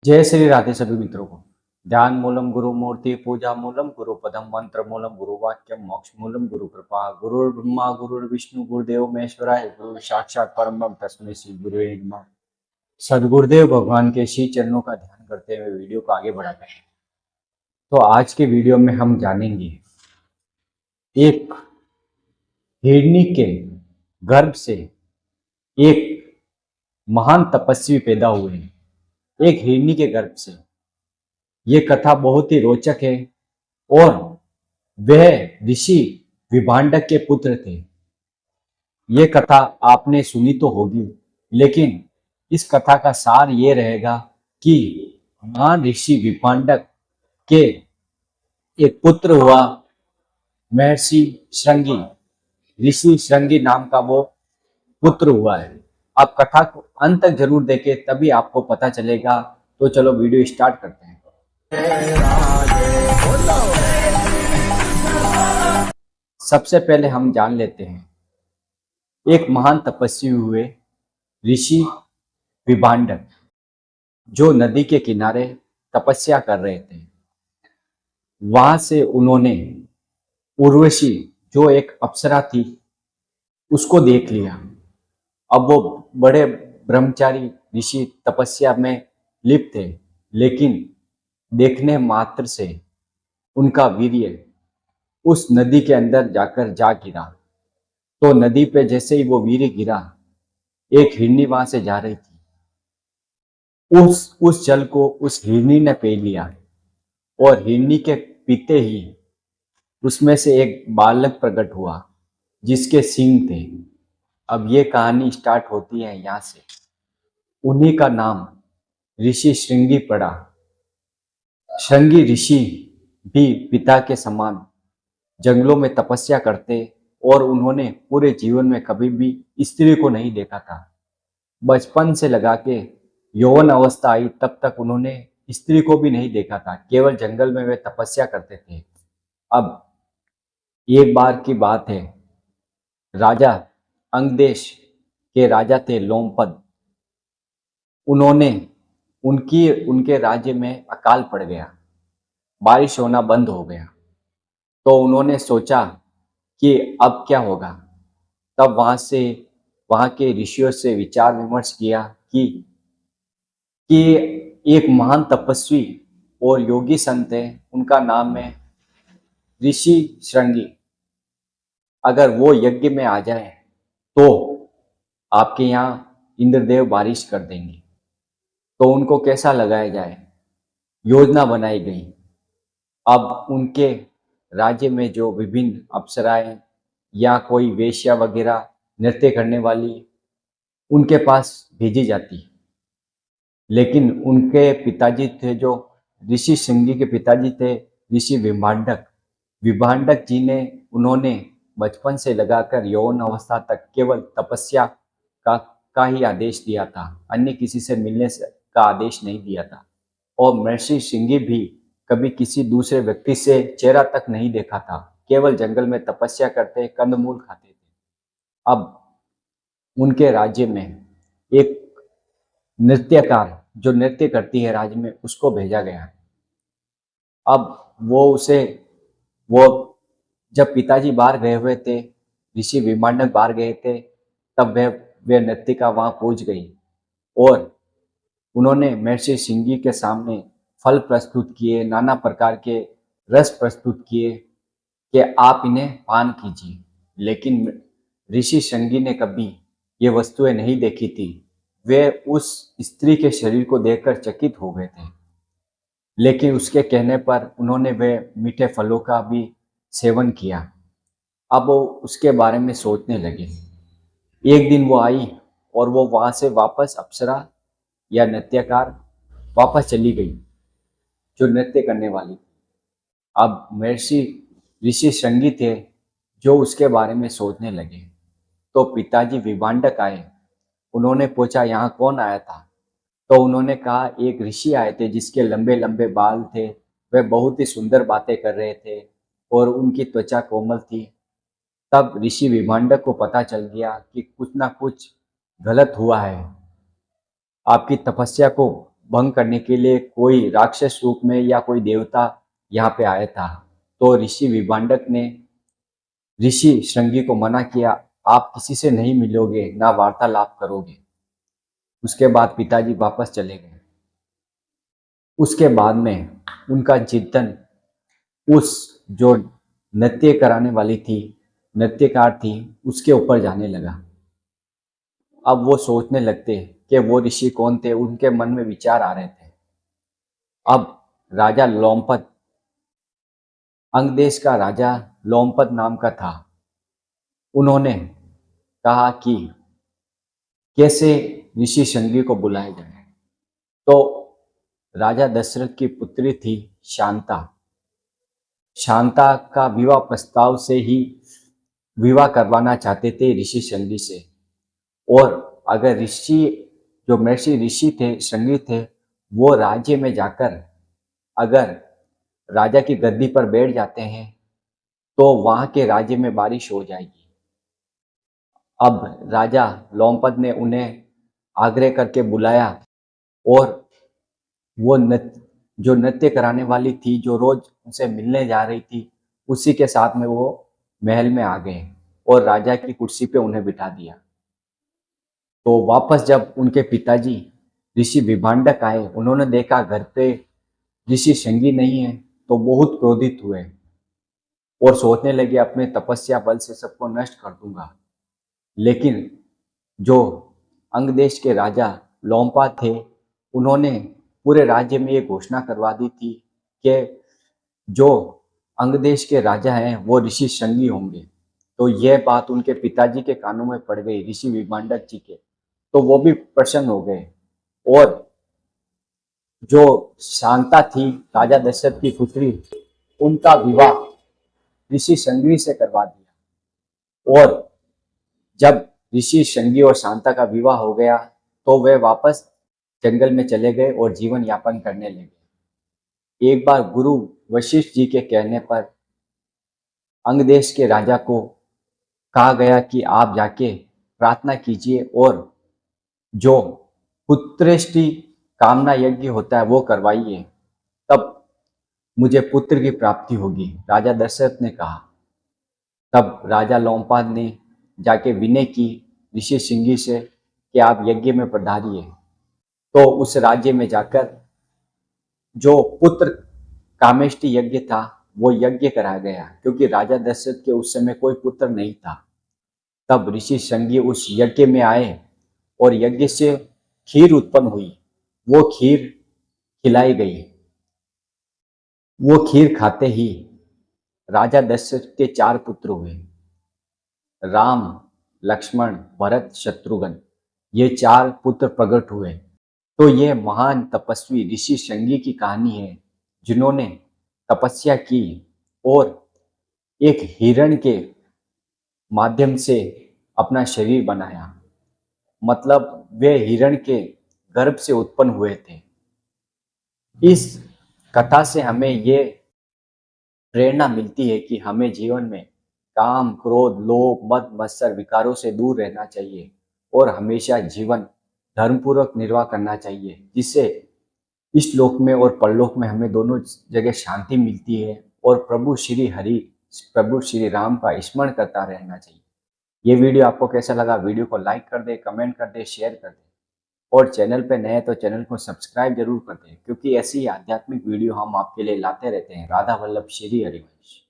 जय श्री राधे सभी मित्रों को। ध्यान मूलम गुरु मूर्ति पूजा मूलम गुरु पदम मंत्र मूलम गुरु वाक्यम मोक्ष मूलम गुरु कृपा गुरु ब्रह्मा गुरु विष्णु गुरुदेव महेश्वराय गुरु साक्षात परम ब्रह्म तस्मै श्री गुरुवे नमः। सदगुरुदेव भगवान के श्री चरणों का ध्यान करते हुए वीडियो को आगे बढ़ाते हैं। तो आज के वीडियो में हम जानेंगे एक हिरनी के गर्भ से एक महान तपस्वी पैदा हुए। एक हिरनी के गर्भ से। ये कथा बहुत ही रोचक है और वह ऋषि विभांडक के पुत्र थे। ये कथा आपने सुनी तो होगी, लेकिन इस कथा का सार ये रहेगा कि महान ऋषि विभांडक के एक पुत्र हुआ महर्षि श्रृंगी। ऋषि श्रृंगी नाम का वो पुत्र हुआ है। आप कथा को अंत तक जरूर देखें, तभी आपको पता चलेगा। तो चलो वीडियो स्टार्ट करते हैं। सबसे पहले हम जान लेते हैं एक महान तपस्वी हुए ऋषि विभांडक, जो नदी के किनारे तपस्या कर रहे थे। वहां से उन्होंने उर्वशी, जो एक अप्सरा थी, उसको देख लिया। अब वो बड़े ब्रह्मचारी ऋषि तपस्या में लिप्त थे, लेकिन देखने मात्र से उनका वीर्य उस नदी के अंदर जाकर जा गिरा। तो नदी पे जैसे ही वो वीर्य गिरा, एक हिरनी वहां से जा रही थी। उस जल को उस हिरनी ने पी लिया और हिरनी के पीते ही उसमें से एक बालक प्रकट हुआ जिसके सींग थे। अब ये कहानी स्टार्ट होती है यहाँ से। उन्हीं का नाम ऋषि श्रृंगी पड़ा। श्रृंगी ऋषि भी पिता के समान जंगलों में तपस्या करते और उन्होंने पूरे जीवन में कभी भी स्त्री को नहीं देखा था। बचपन से लगा के यौवन अवस्था आई तब तक उन्होंने स्त्री को भी नहीं देखा था। केवल जंगल में वे तपस्या करते थे। अब एक बार की बात है, राजा अंगदेश के राजा थे लोमपद। उनके राज्य में अकाल पड़ गया, बारिश होना बंद हो गया। तो उन्होंने सोचा कि अब क्या होगा। तब वहां के ऋषियों से विचार विमर्श किया कि एक महान तपस्वी और योगी संत है, उनका नाम है ऋषि श्रृंगी। अगर वो यज्ञ में आ जाए तो आपके यहाँ इंद्रदेव बारिश कर देंगे। तो उनको कैसा लगाया जाए, योजना बनाई गई। अब उनके राज्य में जो विभिन्न अप्सराएं या कोई वेश्या वगैरह नृत्य करने वाली उनके पास भेजी जाती। लेकिन उनके पिताजी थे, जो ऋषि श्रृंगी के पिताजी थे ऋषि विभांडक जी ने, उन्होंने बचपन से लगाकर यौवन अवस्था तक केवल तपस्या का ही आदेश दिया था, अन्य किसी से मिलने का आदेश नहीं दिया था। और महर्षि श्रृंगी भी कभी किसी दूसरे व्यक्ति से चेहरा तक नहीं देखा था, केवल जंगल में तपस्या करते, कंदमूल खाते थे। अब उनके राज्य में एक नृत्यकार जो नृत्य करती है राज्य में, उसको भेजा गया। अब वो जब पिताजी बाहर गए हुए थे, ऋषि विभांडक बाहर गए थे, तब वे नृत्यिका वहां पहुंच गई और उन्होंने महर्षि श्रृंगी के सामने फल प्रस्तुत किए, नाना प्रकार के रस प्रस्तुत किए कि आप इन्हें पान कीजिए। लेकिन ऋषि श्रृंगी ने कभी ये वस्तुएं नहीं देखी थी। वे उस स्त्री के शरीर को देखकर चकित हो गए थे, लेकिन उसके कहने पर उन्होंने वे मीठे फलों का भी सेवन किया। अब वो उसके बारे में सोचने लगे। एक दिन वो आई और वो वहां से वापस अप्सरा या नृत्यकार वापस चली गई, जो नृत्य करने वाली। अब महर्षि ऋषि श्रृंगी थे जो उसके बारे में सोचने लगे। तो पिताजी विभांडक आए। उन्होंने पूछा, यहाँ कौन आया था? तो उन्होंने कहा, एक ऋषि आए थे जिसके लंबे लंबे बाल थे। वे बहुत ही सुंदर बातें कर रहे थे और उनकी त्वचा कोमल थी। तब ऋषि विभांडक को पता चल गया कि कुछ ना कुछ गलत हुआ है। आपकी तपस्या को भंग करने के लिए कोई राक्षस रूप में या कोई देवता यहाँ पे आया था। तो ऋषि विभांडक ने ऋषि श्रृंगी को मना किया, आप किसी से नहीं मिलोगे, ना वार्तालाप करोगे। उसके बाद पिताजी वापस चले गए। उसके बाद में उनका चिंतन उस जो नृत्य कराने वाली थी, नृत्यकार थी, उसके ऊपर जाने लगा। अब वो सोचने लगते कि वो ऋषि कौन थे, उनके मन में विचार आ रहे थे। अब राजा लोमपत, अंग देश का राजा लोमपत नाम का था, उन्होंने कहा कि कैसे ऋषि शृंगी को बुलाया जाए। तो राजा दशरथ की पुत्री थी शांता। शांता का विवाह प्रस्ताव से ही विवाह करवाना चाहते थे ऋषि शृंगी से। और अगर ऋषि, जो महर्षि ऋषि थे, शृंगी थे, वो राज्य में जाकर अगर राजा की गद्दी पर बैठ जाते हैं तो वहां के राज्य में बारिश हो जाएगी। अब राजा लोमपत ने उन्हें आग्रह करके बुलाया और वो जो नृत्य कराने वाली थी, जो रोज उनसे मिलने जा रही थी, उसी के साथ में वो महल में आ गए और राजा की कुर्सी पे उन्हें बिठा दिया। तो वापस जब उनके पिताजी ऋषि विभांडक आए, उन्होंने देखा घर पे ऋषि शृंगी नहीं है, तो बहुत क्रोधित हुए और सोचने लगे अपने तपस्या बल से सबको नष्ट कर दूंगा। लेकिन जो अंग देश के राजा लोमपा थे, उन्होंने पूरे राज्य में ये घोषणा करवा दी थी कि जो अंग देश के राजा हैं वो ऋषि शृंगी होंगे। तो यह बात उनके पिताजी के कानों में पड़ गई, ऋषि विभांडक जी के। तो वो भी प्रसन्न हो गए और जो शांता थी राजा दशरथ की पुत्री, उनका विवाह ऋषि शृंगी से करवा दिया। और जब ऋषि शृंगी और शांता का विवाह हो गया तो वे वापस जंगल में चले गए और जीवन यापन करने लगे। एक बार गुरु वशिष्ठ जी के कहने पर अंग देश के राजा को कहा गया कि आप जाके प्रार्थना कीजिए और जो पुत्रेष्टि कामना यज्ञ होता है वो करवाइए, तब मुझे पुत्र की प्राप्ति होगी, राजा दशरथ ने कहा। तब राजा लोमपाद ने जाके विनय की ऋषि शृंगी से कि आप यज्ञ में पधारिए। तो उस राज्य में जाकर जो पुत्र कामेष्टि यज्ञ था वो यज्ञ कराया गया, क्योंकि राजा दशरथ के उस समय कोई पुत्र नहीं था। तब ऋषि शृंगी उस यज्ञ में आए और यज्ञ से खीर उत्पन्न हुई, वो खीर खिलाई गई। वो खीर खाते ही राजा दशरथ के 4 पुत्र हुए, राम, लक्ष्मण, भरत, शत्रुघ्न। ये 4 पुत्र प्रकट हुए। तो ये महान तपस्वी ऋषि शृंगी की कहानी है, जिन्होंने तपस्या की और एक हिरण के माध्यम से अपना शरीर बनाया। मतलब वे हिरण के गर्भ से उत्पन्न हुए थे। इस कथा से हमें ये प्रेरणा मिलती है कि हमें जीवन में काम, क्रोध, लोभ, मद, मत्सर विकारों से दूर रहना चाहिए और हमेशा जीवन धर्मपूर्वक निर्वाह करना चाहिए, जिससे इस लोक में और परलोक में हमें दोनों जगह शांति मिलती है और प्रभु श्री हरि, प्रभु श्री राम का स्मरण करता रहना चाहिए। ये वीडियो आपको कैसा लगा? वीडियो को लाइक कर दे, कमेंट कर दे, शेयर कर दे और चैनल पे नए तो चैनल को सब्सक्राइब जरूर कर दे, क्योंकि ऐसी आध्यात्मिक वीडियो हम आपके लिए लाते रहते हैं। राधा वल्लभ श्री हरिवंश।